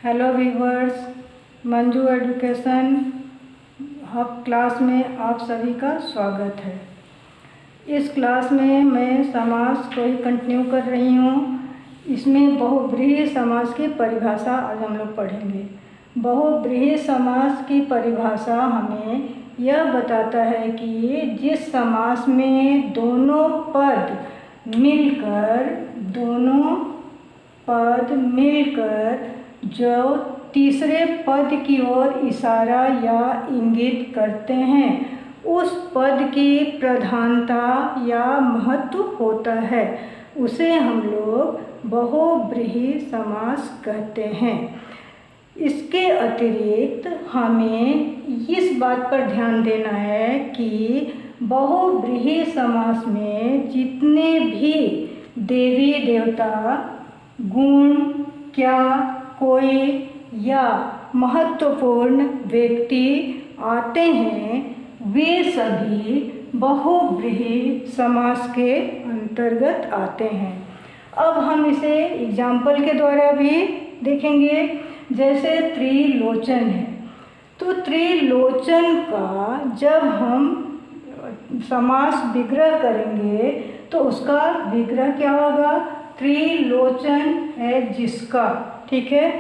Hello viewers, Manju education hub class में आप सभी का स्वागत है। इस क्लास में मैं समास को ही कंटिन्यू कर रही हूँ। इसमें बहुब्रीहि समास की परिभाषा आज हम लोग पढ़ेंगे। बहुब्रीहि समास की परिभाषा हमें यह बताता है कि जिस समास में दोनों पद मिलकर जो तीसरे पद की ओर इशारा या इंगित करते हैं उस पद की प्रधानता या महत्व होता है, उसे हम लोग बहुब्रीहि समास कहते हैं। इसके अतिरिक्त हमें इस बात पर ध्यान देना है कि बहुब्रीहि समास में जितने भी देवी देवता गुण क्या कोई या महत्वपूर्ण व्यक्ति आते हैं वे सभी बहुब्रीहि समास के अंतर्गत आते हैं। अब हम इसे एग्जाम्पल के द्वारा भी देखेंगे। जैसे त्रिलोचन है, तो त्रिलोचन का जब हम समास विग्रह करेंगे तो उसका विग्रह क्या होगा? त्रिलोचन है जिसका, ठीक है।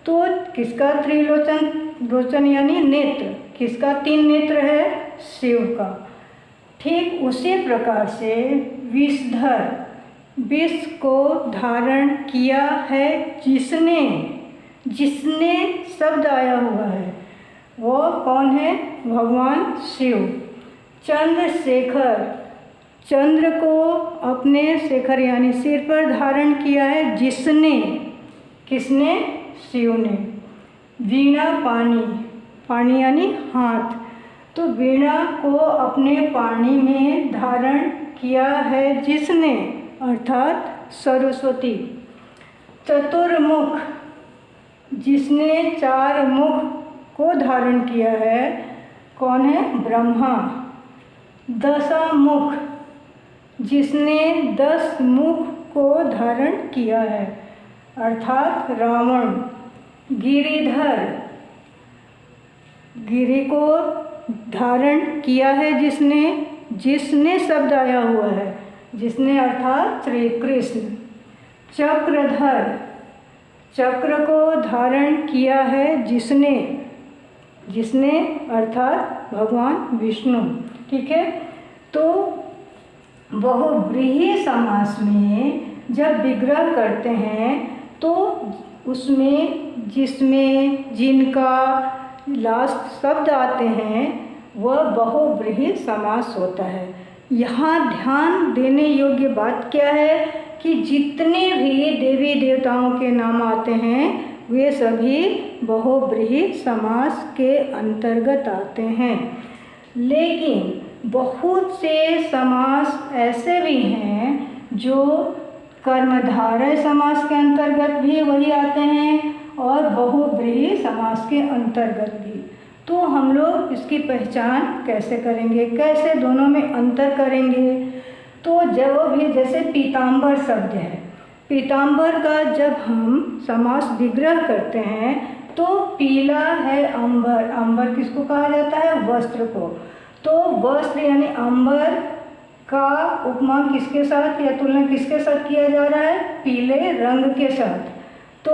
तो किसका त्रिलोचन? लोचन यानी नेत्र, किसका? 3 नेत्र है, शिव का। ठीक उसी प्रकार से विषधर, विष को धारण किया है जिसने शब्द आया हुआ है, वो कौन है? भगवान शिव। चंद्रशेखर, चंद्र को अपने शेखर यानी सिर पर धारण किया है जिसने, किसने? शिव ने। वीणा पानी, पानी यानी हाथ, तो वीणा को अपने पानी में धारण किया है जिसने, अर्थात सरस्वती। चतुर्मुख, जिसने 4 मुख को धारण किया है, कौन है? ब्रह्मा। दशमुख, जिसने 10 मुख को धारण किया है, अर्थात रावण। गिरिधर, गिरि को धारण किया है जिसने शब्द आया हुआ है, जिसने अर्थात श्री कृष्ण। चक्रधर, चक्र को धारण किया है जिसने अर्थात भगवान विष्णु, ठीक है। तो बहुब्रीहि समास में जब विग्रह करते हैं तो उसमें जिनका लास्ट शब्द आते हैं वह बहुब्रीहि समास होता है। यहाँ ध्यान देने योग्य बात क्या है कि जितने भी देवी देवताओं के नाम आते हैं वे सभी बहुब्रीहि समास के अंतर्गत आते हैं। लेकिन बहुत से समास ऐसे भी हैं जो कर्मधारय समास के अंतर्गत भी वही आते हैं और बहुब्रीहि समास के अंतर्गत भी। तो हम लोग इसकी पहचान कैसे करेंगे, कैसे दोनों में अंतर करेंगे? तो जब भी जैसे पीताम्बर शब्द है, पीताम्बर का जब हम समास विग्रह करते हैं तो पीला है अंबर, अंबर किसको कहा जाता है? वस्त्र को। तो वस्त्र यानी अंबर का उपमा किसके साथ या तुलना किसके साथ किया जा रहा है? पीले रंग के साथ। तो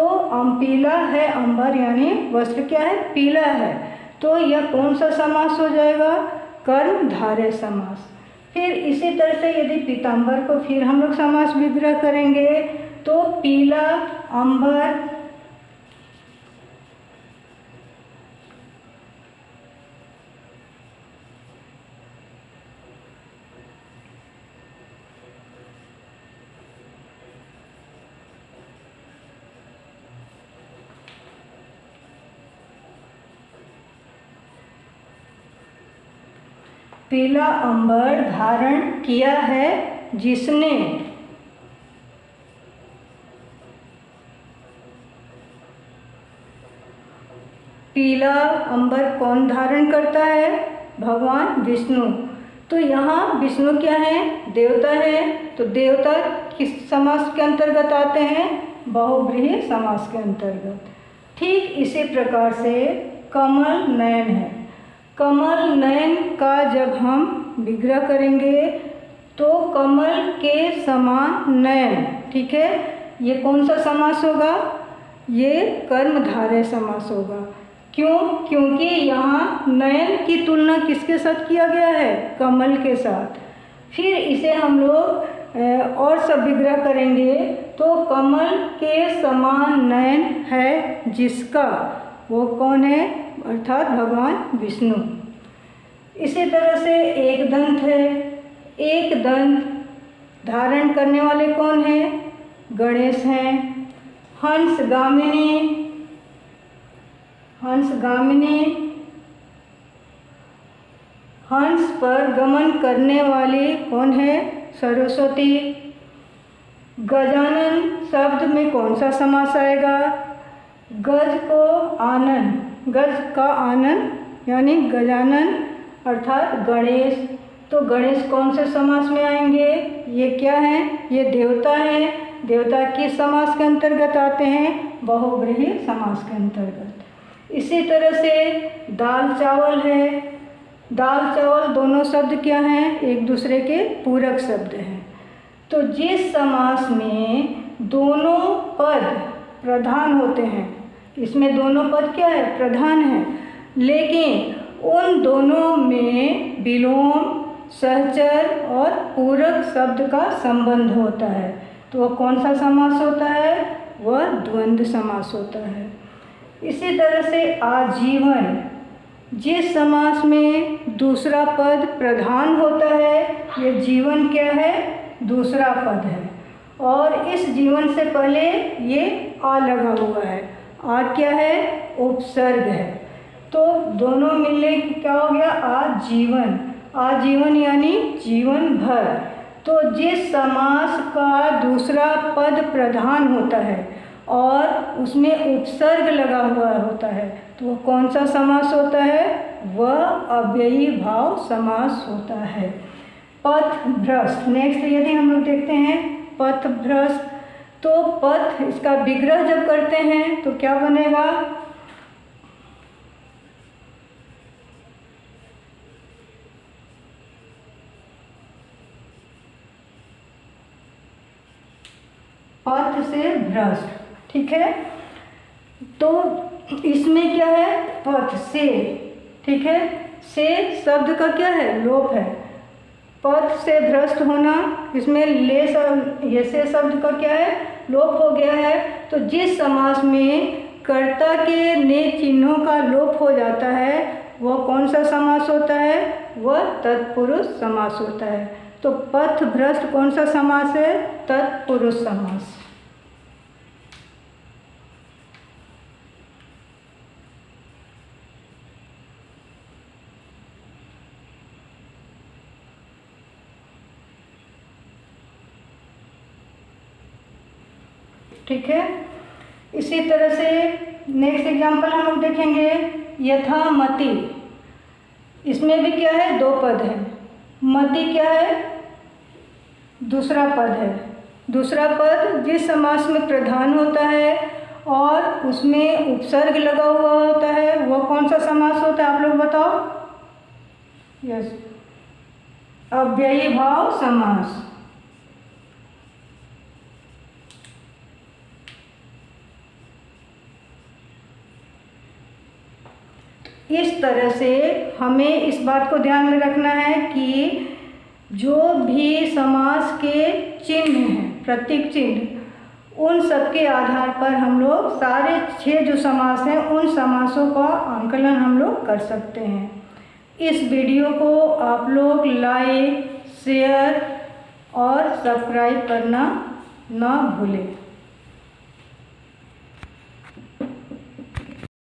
पीला है अंबर यानी वस्त्र क्या है? पीला है। तो यह कौन सा समास हो जाएगा? कर्मधारय समास। फिर इसी तरह से यदि पीताम्बर को फिर हम लोग समास विग्रह करेंगे तो पीला अंबर, पीला अंबर धारण किया है जिसने, पीला अंबर कौन धारण करता है? भगवान विष्णु। तो यहाँ विष्णु क्या है? देवता है। तो देवता किस समास के अंतर्गत आते हैं? बहुब्रीहि समास के अंतर्गत। ठीक इसी प्रकार से कमल नयन है। कमल नयन का जब हम विग्रह करेंगे तो कमल के समान नयन, ठीक है, ये कौन सा समास होगा? ये कर्मधारय समास होगा। क्यों? क्योंकि यहाँ नयन की तुलना किसके साथ किया गया है? कमल के साथ। फिर इसे हम लोग और सब विग्रह करेंगे तो कमल के समान नयन है जिसका, वो कौन है? अर्थात भगवान विष्णु। इसी तरह से एक दंत है। एक दंत धारण करने वाले कौन हैं? गणेश हैं। हंसगामिनी, हंसगामिनी हंस पर गमन करने वाली कौन है? सरस्वती। गजानन शब्द में कौन सा समास आएगा? गज को आनन, गज का आनन यानी गजानन अर्थात गणेश। तो गणेश कौन से समास में आएंगे? ये क्या हैं? ये देवता हैं। देवता किस समास के अंतर्गत आते हैं? बहुव्रीहि समास के अंतर्गत। इसी तरह से दाल चावल है। दाल चावल दोनों शब्द क्या हैं? एक दूसरे के पूरक शब्द हैं। तो जिस समास में दोनों पद प्रधान होते हैं, इसमें दोनों पद क्या है? प्रधान है, लेकिन उन दोनों में विलोम, सहचर और पूरक शब्द का संबंध होता है, तो वह कौन सा समास होता है? वह द्वंद्व समास होता है। इसी तरह से आजीवन, जिस समास में दूसरा पद प्रधान होता है, ये जीवन क्या है? दूसरा पद है। और इस जीवन से पहले ये आ लगा हुआ है। आ क्या है? उपसर्ग है। तो दोनों मिलने क्या हो गया? आजीवन। आजीवन यानी जीवन भर। तो जिस समास का दूसरा पद प्रधान होता है और उसमें उपसर्ग लगा हुआ होता है, तो वो कौन सा समास होता है? वह अव्ययी भाव समास होता है। पथभ्रष्ट, नेक्स्ट यदि हम लोग देखते हैं पथभ्रष्ट, तो पथ इसका विग्रह जब करते हैं तो क्या बनेगा? पथ से भ्रष्ट, ठीक है। तो इसमें क्या है? पथ से, ठीक है, से शब्द का क्या है? लोप है। पथ से भ्रष्ट होना, इसमें ले ये से शब्द का क्या है? लोप हो गया है। तो जिस समास में कर्ता के ने चिन्हों का लोप हो जाता है वह कौन सा समास होता है? वह तत्पुरुष समास होता है। तो पथ भ्रष्ट कौन सा समास है? तत्पुरुष समास। ठीक है। इसी तरह से नेक्स्ट एग्जाम्पल हम लोग देखेंगे यथामति। इसमें भी क्या है? दो पद है। मति क्या है? दूसरा पद है। दूसरा पद जिस समास में प्रधान होता है और उसमें उपसर्ग लगा हुआ होता है वह कौन सा समास होता है? आप लोग बताओ। यस, अव्ययी भाव समास। इस तरह से हमें इस बात को ध्यान में रखना है कि जो भी समास के चिन्ह हैं, प्रतीक चिन्ह, उन सब के आधार पर हम लोग सारे 6 जो समास हैं उन समासों का आंकलन हम लोग कर सकते हैं। इस वीडियो को आप लोग लाइक, शेयर और सब्सक्राइब करना ना भूलें।